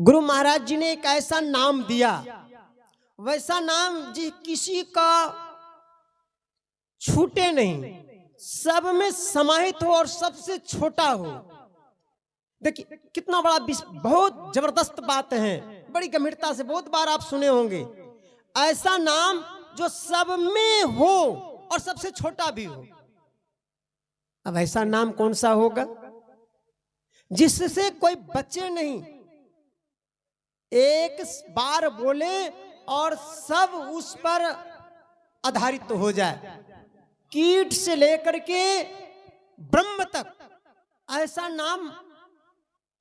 गुरु महाराज जी ने एक ऐसा नाम दिया, वैसा नाम जी किसी का छूटे नहीं, सब में समाहित हो और सबसे छोटा हो। देखिए कितना बड़ा बहुत जबरदस्त बात है, बड़ी गंभीरता से बहुत बार आप सुने होंगे। ऐसा नाम जो सब में हो और सबसे छोटा भी हो। अब ऐसा नाम कौन सा होगा जिससे कोई बचे नहीं, एक बार बोले और सब उस पर आधारित तो हो जाए, कीट से लेकर के ब्रह्म तक। ऐसा नाम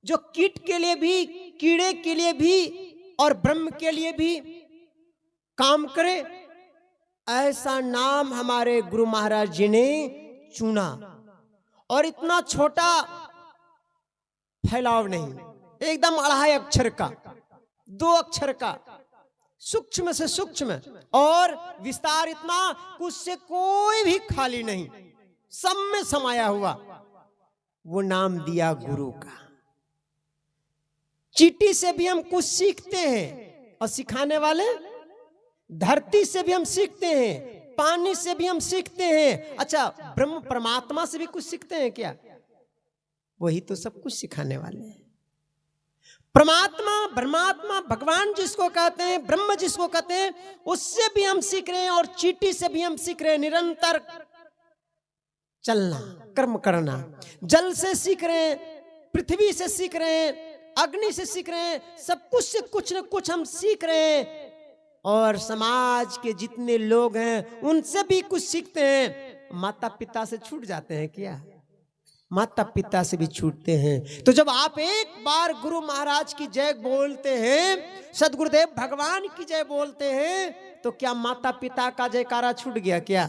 जो कीट के लिए भी, कीड़े के लिए भी और ब्रह्म के लिए भी काम करे, ऐसा नाम हमारे गुरु महाराज जी ने चुना। और इतना छोटा फैलाव नहीं, एकदम 2.5 अक्षर का, 2 अक्षर का, सूक्ष्म से सूक्ष्म और विस्तार इतना उससे कोई भी खाली नहीं, सब में समाया हुआ। वो नाम दिया गुरु का। चींटी से भी हम कुछ सीखते हैं और सिखाने वाले, धरती से भी हम सीखते हैं, पानी से भी हम सीखते हैं। अच्छा, ब्रह्म परमात्मा से भी कुछ सीखते हैं क्या? वही तो सब कुछ सिखाने वाले हैं। परमात्मा, परमात्मा, भगवान जिसको कहते हैं, ब्रह्म जिसको कहते हैं, उससे भी हम सीख रहे हैं और चींटी से भी हम सीख रहे हैं। निरंतर चलना, कर्म करना। जल से सीख रहे हैं, पृथ्वी से सीख रहे हैं, अग्नि से सीख रहे हैं, सब कुछ से कुछ न कुछ हम सीख रहे हैं। और समाज के जितने लोग हैं उनसे भी कुछ सीखते हैं। माता पिता से छूट जाते हैं क्या? माता पिता से भी छूटते हैं। तो जब आप एक बार गुरु महाराज की जय बोलते हैं, सदगुरुदेव भगवान की जय बोलते हैं, तो क्या माता पिता का जयकारा छूट गया क्या?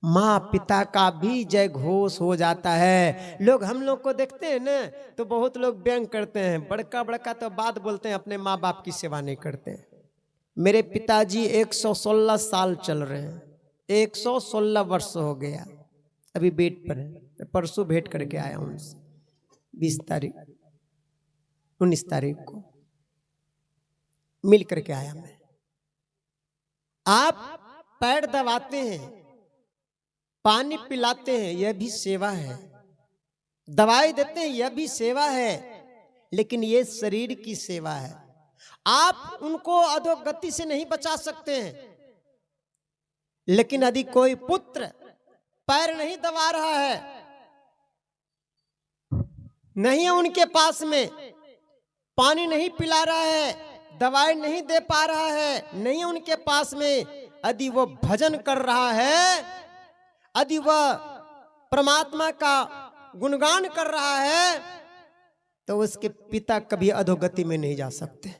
माँ पिता का भी जय घोष हो जाता है। लोग हम लोग को देखते हैं ना, तो बहुत लोग व्यंग करते हैं, बड़का बड़का तो बात बोलते हैं, अपने माँ बाप की सेवा नहीं करते हैं। मेरे पिताजी 116 साल चल रहे हैं, 116 वर्ष हो गया, अभी बेड पर है। परसों भेंट करके आया हूं उनसे, 20 तारीख 19 तारीख को मिल करके आया मैं। आप पैर दबाते हैं, पानी पिलाते हैं, यह भी सेवा है। दवाई देते हैं, यह भी सेवा है। लेकिन यह शरीर की सेवा है। आप उनको अधोगति से नहीं बचा सकते हैं। लेकिन यदि कोई पुत्र पैर नहीं दबा रहा है, नहीं है उनके पास में, पानी नहीं पिला रहा है, दवाई नहीं दे पा रहा है, नहीं है उनके पास में, यदि वो भजन कर रहा है, यदि वह परमात्मा का गुणगान कर रहा है, तो उसके पिता कभी अधोगति में नहीं जा सकते।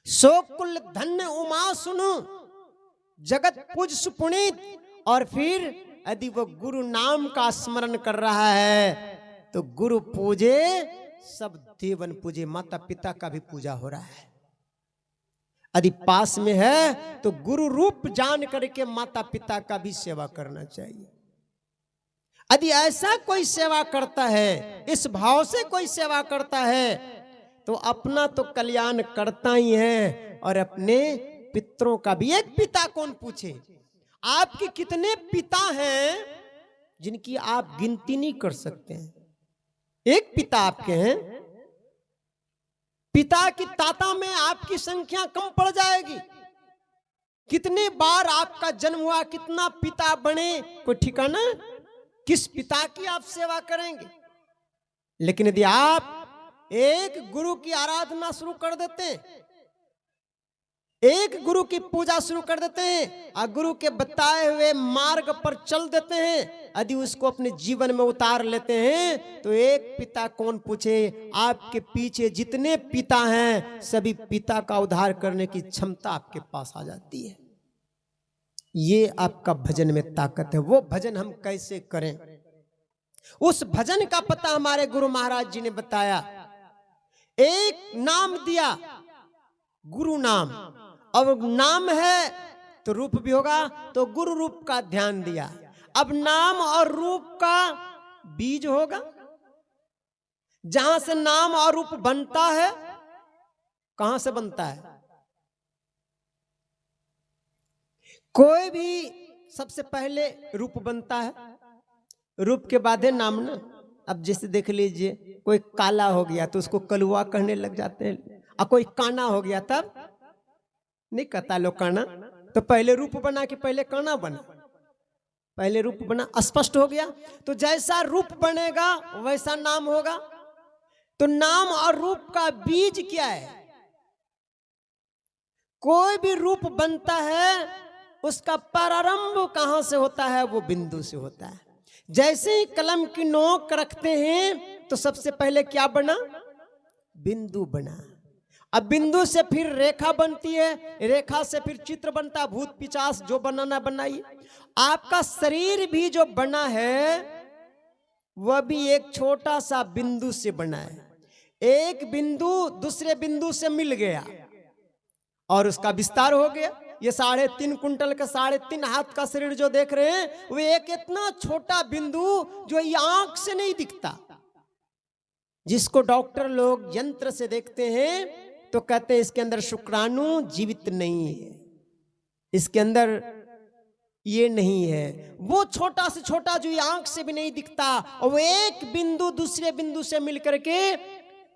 सो कुल धन्य उमा सुनु, जगत पूज सुपुनीत। और फिर यदि वो गुरु नाम का स्मरण कर रहा है, तो गुरु पूजे सब देवन पूजे, माता पिता का भी पूजा हो रहा है। यदि पास में है तो गुरु रूप जान करके माता पिता का भी सेवा करना चाहिए। यदि ऐसा कोई सेवा करता है, इस भाव से कोई सेवा करता है, तो अपना तो कल्याण करता ही है और अपने पितरों का भी। एक पिता कौन पूछे? आपके कितने पिता हैं जिनकी आप गिनती नहीं कर सकते हैं? एक पिता आपके हैं, पिता की ताता में आपकी संख्या कम पड़ जाएगी। कितने बार आपका जन्म हुआ, कितना पिता बने, कोई ठिकाना? किस पिता की आप सेवा करेंगे? लेकिन यदि आप एक गुरु की आराधना शुरू कर देते हैं, एक गुरु की पूजा शुरू कर देते हैं और गुरु के बताए हुए मार्ग पर चल देते हैं, यदि उसको अपने जीवन में उतार लेते हैं, तो एक पिता कौन पूछे? आपके पीछे जितने पिता हैं, सभी पिता का उद्धार करने की क्षमता आपके पास आ जाती है। ये आपका भजन में ताकत है। वो भजन हम कैसे करें, उस भजन का पता हमारे गुरु महाराज जी ने बताया। एक नाम दिया, गुरु नाम। अब नाम है तो रूप भी होगा, तो गुरु रूप का ध्यान दिया। अब नाम और रूप का बीज होगा, जहां से नाम और रूप बनता है कहां से बनता है? कोई भी सबसे पहले रूप बनता है, रूप के बाद है नाम ना। अब जैसे देख लीजिए, कोई काला हो गया तो उसको कलुआ कहने लग जाते हैं, और कोई काना हो गया तब नहीं कहता लोग काना। तो पहले रूप बना कि पहले काना बना? पहले रूप बना, स्पष्ट हो गया। तो जैसा रूप बनेगा वैसा नाम होगा। तो नाम और रूप का बीज क्या है? कोई भी रूप बनता है उसका प्रारंभ कहां से होता है? वो बिंदु से होता है। जैसे ही कलम की नोक रखते हैं तो सबसे पहले क्या बना? बिंदु बना। अब बिंदु से फिर रेखा बनती है, रेखा से फिर चित्र बनता है, भूत पिशाच जो बनाना बनाइए। आपका शरीर भी जो बना है वह भी एक छोटा सा बिंदु से बना है। एक बिंदु दूसरे बिंदु से मिल गया और उसका विस्तार हो गया। ये 3.5 कुंटल का 3.5 हाथ का शरीर जो देख रहे हैं वो एक इतना छोटा बिंदु जो ये आंख से नहीं दिखता। जिसको डॉक्टर लोग यंत्र से देखते हैं तो कहते हैं इसके अंदर शुक्राणु जीवित नहीं है, इसके अंदर ये नहीं है। वो छोटा से छोटा जो ये आंख से भी नहीं दिखता, और वो एक बिंदु दूसरे बिंदु से मिलकर के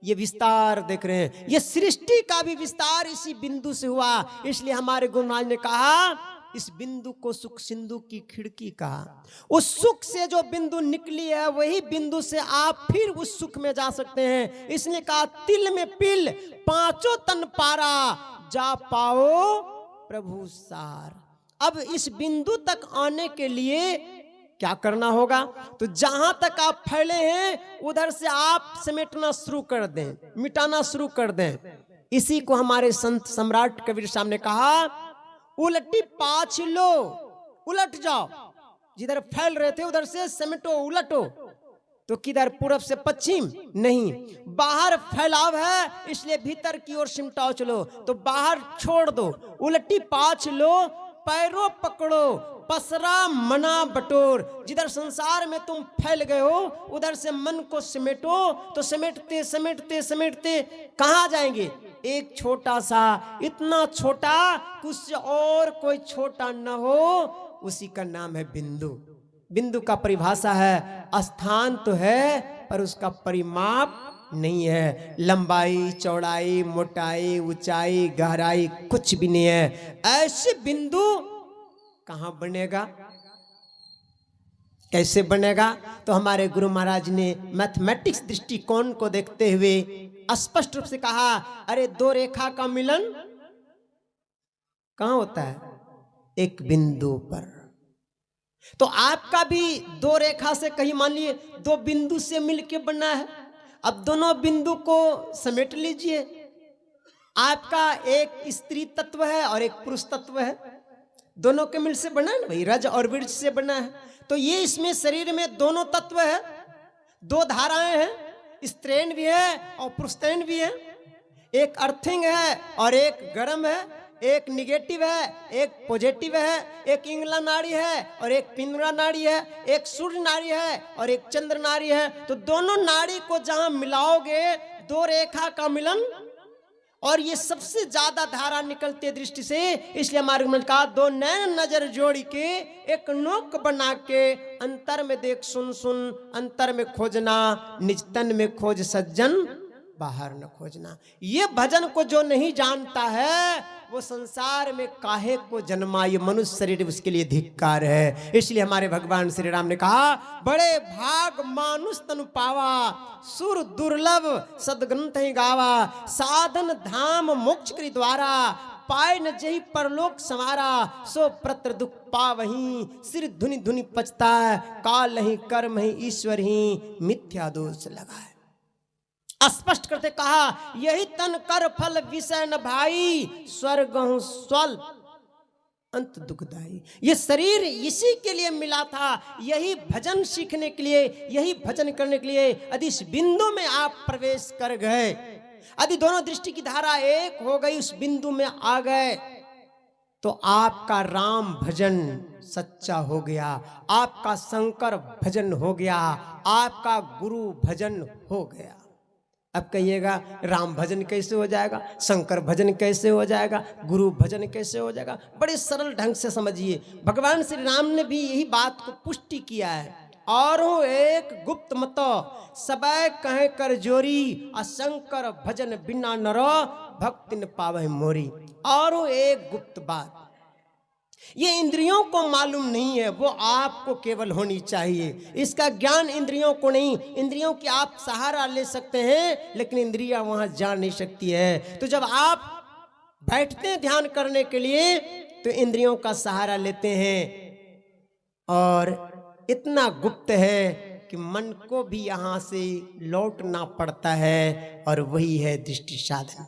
ये विस्तार देख रहे हैं। ये सृष्टि का भी विस्तार इसी बिंदु से हुआ। इसलिए हमारे गुरु महाराज ने कहा इस बिंदु को सुख सिंधु की खिड़की कहा। उस सुख से जो बिंदु निकली है वही बिंदु से आप फिर उस सुख में जा सकते हैं। इसने कहा तिल में पिल पांचों तन पारा, जा पाओ प्रभु सार। अब इस बिंदु तक आने के लिए क्या करना होगा? तो जहां तक आप फैले हैं उधर से आप समेटना शुरू कर दें, मिटाना शुरू कर दें। इसी को हमारे संत सम्राट कबीर साहब ने कहा उलटी पाछ लो, उलट जाओ। जिधर फैल रहे थे उधर से समेटो, उलटो। तो किधर? पूरब से पश्चिम नहीं, बाहर फैलाव है इसलिए भीतर की ओर सिमटाओ चलो। तो बाहर छोड़ दो, उलटी पाछ लो, पैरों पकड़ो, पसरा मना बटोर। जिधर संसार में तुम फैल गए हो उधर से मन को समेटो। तो समेटते समेटते समेटते कहां जाएंगे? एक छोटा सा, इतना छोटा कि उससे और कोई छोटा न हो, उसी का नाम है बिंदु। बिंदु का परिभाषा है स्थान तो है पर उसका परिमाप नहीं है। लंबाई, चौड़ाई, मोटाई, ऊंचाई, गहराई कुछ भी नहीं है। ऐसे बिंदु कहां बनेगा? कैसे बनेगा? तो हमारे गुरु महाराज ने मैथमेटिक्स दृष्टिकोण को देखते हुए स्पष्ट रूप से कहा अरे दो रेखा का मिलन कहां होता है? एक बिंदु पर। तो आपका भी दो रेखा से, कहीं मान लिए दो बिंदु से मिलके बना है। अब दोनों बिंदु को समेट लीजिए। आपका एक स्त्री तत्व है और एक पुरुष तत्व है, दोनों के मिल से बना है ना भाई, रज और वृक्ष से बना है। तो ये इसमें शरीर में दोनों तत्व है, दो धाराएं हैं, स्त्रीण भी है और पुरुषत्व भी है। एक अर्थिंग है और एक गर्म है, एक निगेटिव है एक पॉजिटिव है, एक इंगला नाड़ी है और एक पिंगला नाड़ी है, एक सूर्य नाड़ी है और एक चंद्र नाड़ी है। तो दोनों नाड़ी को जहां मिलाओगे दो रेखा का मिलन, और ये सबसे ज्यादा धारा निकलती दृष्टि से। इसलिए हमारे मन का दो नैन नजर जोड़ी के एक नोक बना के अंतर में देख सुन सुन, अंतर में खोजना निज तन में खोज सज्जन, बाहर न खोजना। ये भजन को जो नहीं जानता है वो संसार में काहे को जन्मा, ये मनुष्य शरीर उसके लिए धिक्कार है। इसलिए हमारे भगवान श्री राम ने कहा बड़े भाग मानुष तनु पावा, सुर दुर्लभ सदग्रंथ ही गावा, साधन धाम मोक्ष के द्वारा, पाए न जही परलोक समारा, सो प्रत्र दुख पावही, सिर धुनि धुनि पचता, काल नहीं कर्म ही ईश्वर ही, मिथ्या दोष लगाए। स्पष्ट करते कहा यही तन कर फल विषय न भाई, स्वर्ग स्वल्प अंत दुखदाई। ये शरीर इसी के लिए मिला था, यही भजन सीखने के लिए, यही भजन करने के लिए। यदि इस बिंदु में आप प्रवेश कर गए, यदि दोनों दृष्टि की धारा एक हो गई, उस बिंदु में आ गए, तो आपका राम भजन सच्चा हो गया, आपका शंकर भजन हो गया, आपका गुरु भजन हो गया। अब कहिएगा राम भजन कैसे हो जाएगा, शंकर भजन कैसे हो जाएगा, गुरु भजन कैसे हो जाएगा। बड़े सरल ढंग से समझिए, भगवान श्री राम ने भी यही बात को पुष्टि किया है। और एक गुप्त मत सबय कहे कर जोरी, शंकर भजन बिना नरो भक्ति न पावे मोरी। और एक गुप्त बात, ये इंद्रियों को मालूम नहीं है, वो आपको केवल होनी चाहिए। इसका ज्ञान इंद्रियों को नहीं, इंद्रियों की आप सहारा ले सकते हैं लेकिन इंद्रियां वहां जा नहीं सकती है। तो जब आप बैठते हैं ध्यान करने के लिए तो इंद्रियों का सहारा लेते हैं, और इतना गुप्त है कि मन को भी यहां से लौटना पड़ता है, और वही है दृष्टि साधन।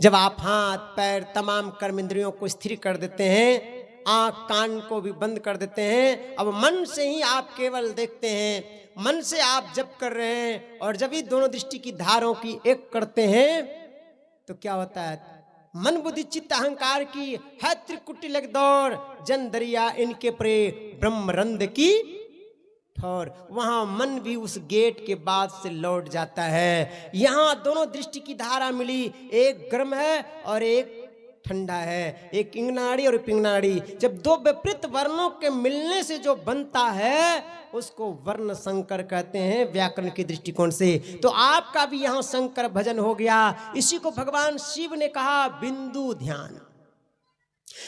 जब आप हाथ पैर तमाम कर्म इंद्रियों को स्थिर कर देते हैं, आंख कान को भी बंद कर देते हैं, अब मन से ही आप केवल देखते हैं, मन से आप जप कर रहे हैं, और जब ही दोनों दृष्टि की धारों की एक करते हैं तो क्या होता है, मन बुद्धि चित्त अहंकार की है त्रिकुटी लग दौड़, जन दरिया इनके प्रे ब्रह्मरंध की ठोर। वहां मन भी उस गेट के बाद से लौट जाता है। यहाँ दोनों दृष्टि की धारा मिली, एक गर्म है और एक ठंडा है, एक इंगनाड़ी और पिंगनाड़ी। जब दो विपरीत वर्णों के मिलने से जो बनता है उसको वर्ण संकर कहते हैं व्याकरण के दृष्टिकोण से। तो आपका भी यहाँ शंकर भजन हो गया। इसी को भगवान शिव ने कहा बिंदु ध्यान।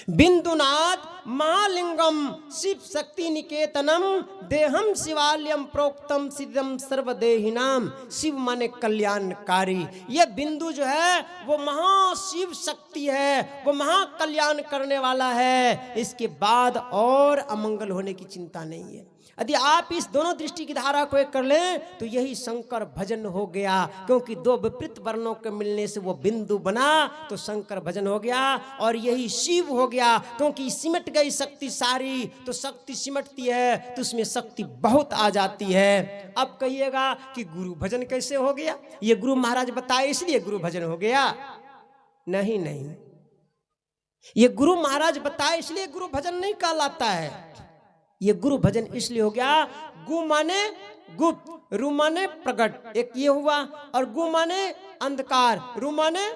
बिंदुनाथ महालिंगम शिव शक्ति निकेतनम, देहम शिवालयम प्रोक्तम सिद्धम सर्वदेहिनाम। शिव माने कल्याणकारी। यह बिंदु जो है वो महाशिव शक्ति है, वो महाकल्याण करने वाला है। इसके बाद और अमंगल होने की चिंता नहीं है। यदि आप इस दोनों दृष्टि की धारा को एक कर लें तो यही शंकर भजन हो गया, क्योंकि दो विपरीत वर्णों के मिलने से वो बिंदु बना तो शंकर भजन हो गया। और यही शिव हो गया, क्योंकि सिमट गई शक्ति सारी, तो शक्ति सिमटती है तो उसमें शक्ति बहुत आ जाती है। अब कहिएगा कि गुरु भजन कैसे हो गया, ये गुरु महाराज बताए इसलिए गुरु भजन हो गया? नहीं नहीं, ये गुरु महाराज बताए इसलिए गुरु भजन नहीं कहलाता है। ये गुरु भजन इसलिए हो गया, गु माने गुप्त, रु माने प्रकट, एक ये हुआ, और गु माने अंधकार, रु माने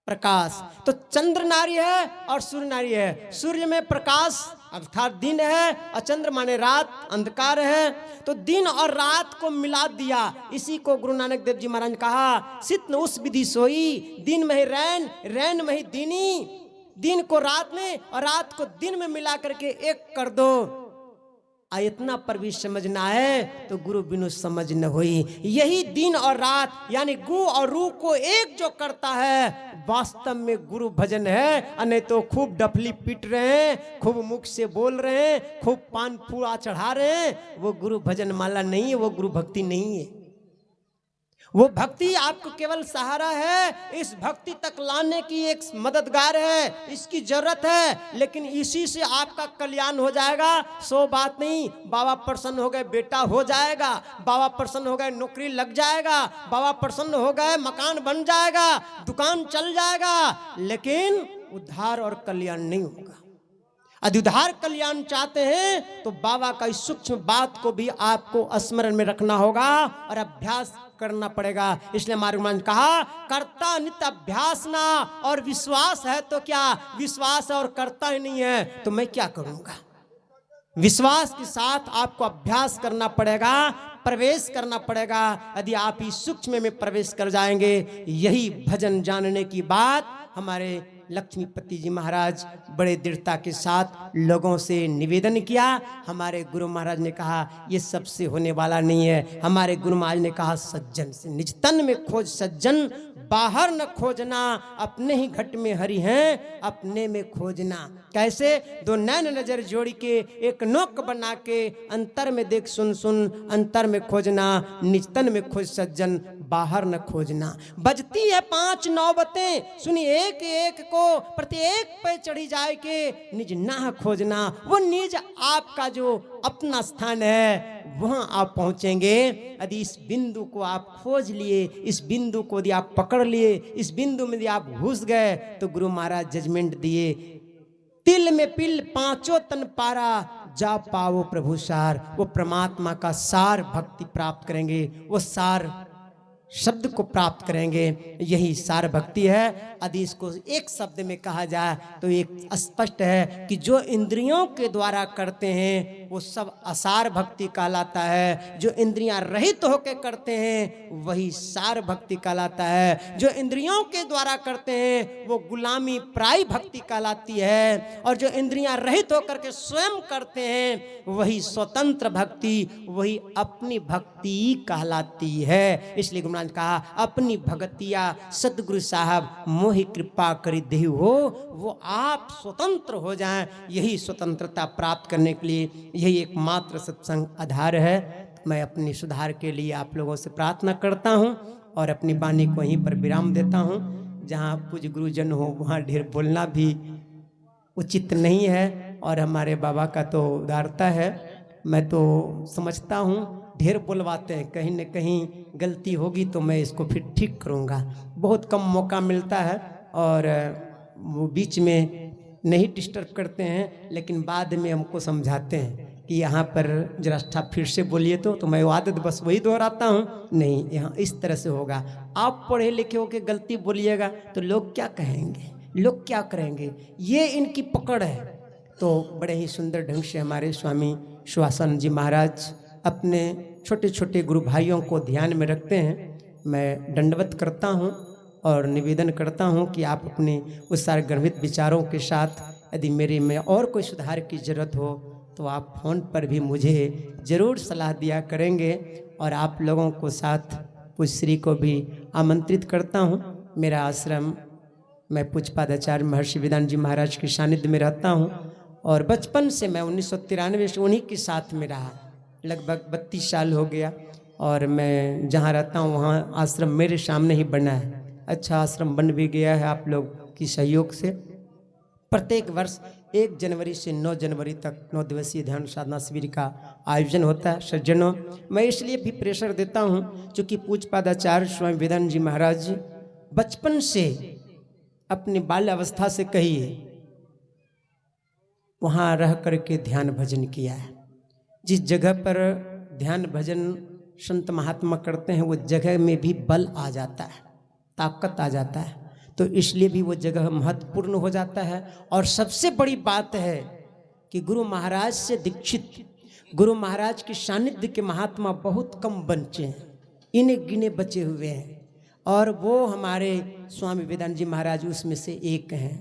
प्रकाश। तो चंद्र नारी है और सूर्य नारी है। सूर्य में प्रकाश अर्थात दिन है, और चंद्र माने रात अंधकार है। तो दिन और रात को मिला दिया। इसी को गुरु नानक देव जी महाराज ने कहा, सित न उस विधि सोई, दिन में ही रैन, रैन में ही दीनी। दिन को रात में और रात को दिन में मिला करके एक कर दो। इतना पर भी समझना है तो गुरु बिनु समझ न हुई। यही दिन और रात यानी गु और रू को एक जो करता है वास्तव में गुरु भजन है। नहीं तो खूब डफली पीट रहे हैं, खूब मुख से बोल रहे हैं, खूब पान पूरा चढ़ा रहे हैं, वो गुरु भजन माला नहीं है, वो गुरु भक्ति नहीं है। वो भक्ति आपको केवल सहारा है, इस भक्ति तक लाने की एक मददगार है, इसकी जरूरत है। लेकिन इसी से आपका कल्याण हो जाएगा, सो बात नहीं। बाबा प्रसन्न हो गए बेटा हो जाएगा, बाबा प्रसन्न हो गए नौकरी लग जाएगा, बाबा प्रसन्न हो गए मकान बन जाएगा, दुकान चल जाएगा, लेकिन उद्धार और कल्याण नहीं होगा। यदि उद्धार कल्याण चाहते हैं तो बाबा का इस सूक्ष्म बात को भी आपको स्मरण में रखना होगा और अभ्यास करना पड़ेगा। इसलिए हमारे गुरु ने कहा, कर्ता नित्य अभ्यास ना, और विश्वास है तो क्या, विश्वास है और करता ही नहीं है तो मैं क्या करूंगा। विश्वास के साथ आपको अभ्यास करना पड़ेगा, प्रवेश करना पड़ेगा। यदि आप इस सूक्ष्म में प्रवेश कर जाएंगे, यही भजन जानने की बात हमारे लक्ष्मीपति जी महाराज बड़े दृढ़ता के साथ लोगों से निवेदन किया। हमारे गुरु महाराज ने कहा ये सबसे होने वाला नहीं है। हमारे गुरु महाराज ने कहा सज्जन से निज तन में खोज सज्जन, बाहर न खोजना, अपने ही घट में हरि हैं, अपने में खोजना। कैसे? दो नैन नजर जोड़ी के एक नोक बना के, अंतर में देख सुन सुन, अंतर में खोजना, निज तन में खोज सज्जन, बाहर न खोजना। बजती है 5 नौबतें, सुनी एक एक को, प्रत्येक पे चढ़ी जाए के, निज ना खोजना। वो निज आपका जो अपना स्थान है वहां आप पहुंचेंगे। यदि इस बिंदु को आप खोज लिए, इस बिंदु को यदि आप पकड़ लिए, इस बिंदु में यदि आप घुस गए, तो गुरु महाराज जजमेंट दिए, तिल में पिल पांचों तन पारा, जा पाओ प्रभु सार। वो परमात्मा का सार भक्ति प्राप्त करेंगे। वो सार शब्द को प्राप्त करेंगे। यही सार भक्ति है। यदि इसको एक शब्द में कहा जाए तो एक स्पष्ट है कि जो इंद्रियों के द्वारा करते हैं वो सब असार भक्ति कहलाता है। जो इंद्रियां रहित होकर करते हैं वही सार भक्ति कहलाता है। जो इंद्रियों के द्वारा करते हैं वो गुलामी प्राय भक्ति कहलाती है। और जो इंद्रियां रहित होकर के स्वयं करते हैं वही स्वतंत्र भक्ति, वही अपनी भक्ति कहलाती है। इसलिए गुरु महाराज कहा अपनी भगतिया सतगुरु साहब मोहि कृपा करी देहु हो, वो आप स्वतंत्र हो जाएं। यही स्वतंत्रता प्राप्त करने के लिए यही एकमात्र सत्संग आधार है। मैं अपनी सुधार के लिए आप लोगों से प्रार्थना करता हूं और अपनी वाणी को यहीं पर विराम देता हूं। जहां पूज्य गुरुजन हो वहां ढेर बोलना भी उचित नहीं है और हमारे बाबा का तो उदारता है। मैं तो समझता हूँ ढेर बुलवाते हैं, कहीं न कहीं गलती होगी तो मैं इसको फिर ठीक करूँगा। बहुत कम मौका मिलता है और वो बीच में नहीं डिस्टर्ब करते हैं, लेकिन बाद में हमको समझाते हैं कि यहाँ पर जरा फिर से बोलिए तो मैं वो आदत बस वही दोहराता हूँ। नहीं, यहाँ इस तरह से होगा। आप पढ़े लिखे होकर गलती बोलिएगा तो लोग क्या कहेंगे, लोग क्या करेंगे, ये इनकी पकड़ है। तो बड़े ही सुंदर ढंग से हमारे स्वामी शिवानंद जी महाराज अपने छोटे छोटे गुरु भाइयों को ध्यान में रखते हैं। मैं दंडवत करता हूँ और निवेदन करता हूँ कि आप अपने उस सारे गर्भित विचारों के साथ यदि मेरे में और कोई सुधार की ज़रूरत हो तो आप फ़ोन पर भी मुझे ज़रूर सलाह दिया करेंगे। और आप लोगों को साथ पूज्य श्री को भी आमंत्रित करता हूँ। मेरा आश्रम, मैं पूज्यपाद आचार्य महर्षि वेदांत जी महाराज के सानिध्य में रहता हूँ और बचपन से मैं 1993 से उन्हीं के साथ में रहा। लगभग 32 साल हो गया और मैं जहाँ रहता हूँ वहाँ आश्रम मेरे सामने ही बना है। अच्छा आश्रम बन भी गया है आप लोग की सहयोग से। प्रत्येक वर्ष 1 जनवरी से 9 जनवरी तक 9 दिवसीय ध्यान साधना शिविर का आयोजन होता है। सज्जनों, मैं इसलिए भी प्रेशर देता हूँ क्योंकि पूज्यपाद आचार्य स्वामी वेदांत जी महाराज बचपन से अपनी बाल्य अवस्था से कहिए वहाँ रह करके ध्यान भजन किया है। जिस जगह पर ध्यान भजन संत महात्मा करते हैं वो जगह में भी बल आ जाता है, ताकत आ जाता है। तो इसलिए भी वो जगह महत्वपूर्ण हो जाता है। और सबसे बड़ी बात है कि गुरु महाराज से दीक्षित, गुरु महाराज के सानिध्य के महात्मा बहुत कम बचे हैं, इन्हें गिने बचे हुए हैं और वो हमारे स्वामी वेदांत जी महाराज उसमें से एक हैं।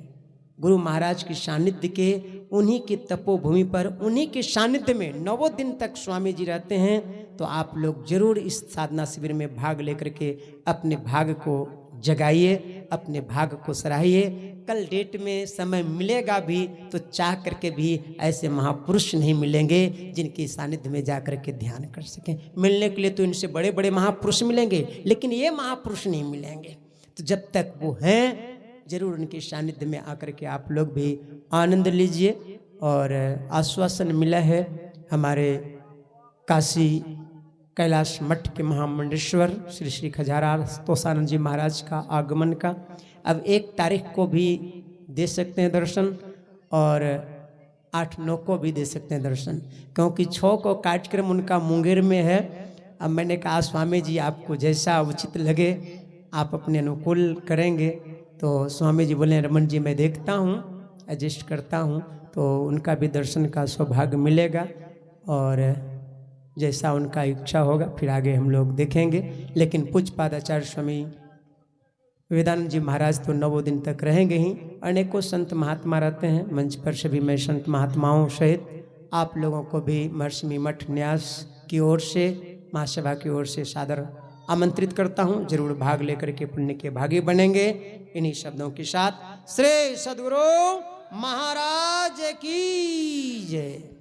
गुरु महाराज के सानिध्य के, उन्हीं के तपोभूमि पर, उन्हीं के सानिध्य में 9 दिन तक स्वामी जी रहते हैं। तो आप लोग जरूर इस साधना शिविर में भाग लेकर के अपने भाग को जगाइए, अपने भाग को सराहिए। कल डेट में समय मिलेगा भी तो चाह करके भी ऐसे महापुरुष नहीं मिलेंगे जिनके सानिध्य में जा करके ध्यान कर सकें। मिलने के लिए तो इनसे बड़े बड़े महापुरुष मिलेंगे, लेकिन ये महापुरुष नहीं मिलेंगे। तो जब तक वो हैं जरूर उनके सानिध्य में आकर के आप लोग भी आनंद लीजिए। और आश्वासन मिला है हमारे काशी कैलाश मठ के महामंडलेश्वर श्री श्री खजारा तोषानंद जी महाराज का आगमन का। अब 1 तारीख को भी दे सकते हैं दर्शन और 8-9 को भी दे सकते हैं दर्शन, क्योंकि 6 को कार्यक्रम उनका मुंगेर में है। अब मैंने कहा स्वामी जी आपको जैसा उचित लगे आप अपने अनुकूल करेंगे। तो स्वामी जी बोले रमन जी मैं देखता हूँ, एडजस्ट करता हूँ, तो उनका भी दर्शन का सौभाग्य मिलेगा और जैसा उनका इच्छा होगा फिर आगे हम लोग देखेंगे। लेकिन पूज्यपाद आचार्य स्वामी वेदांत जी महाराज तो 9 दिन तक रहेंगे ही। अनेकों संत महात्मा रहते हैं मंच पर, सभी मैं संत महात्माओं सहित आप लोगों को भी महर्षि मठ न्यास की ओर से, महासभा की ओर से सादर आमंत्रित करता हूँ। जरूर भाग लेकर के पुण्य के भागी बनेंगे। इन्हीं शब्दों के साथ श्री सद्गुरु महाराज की जय।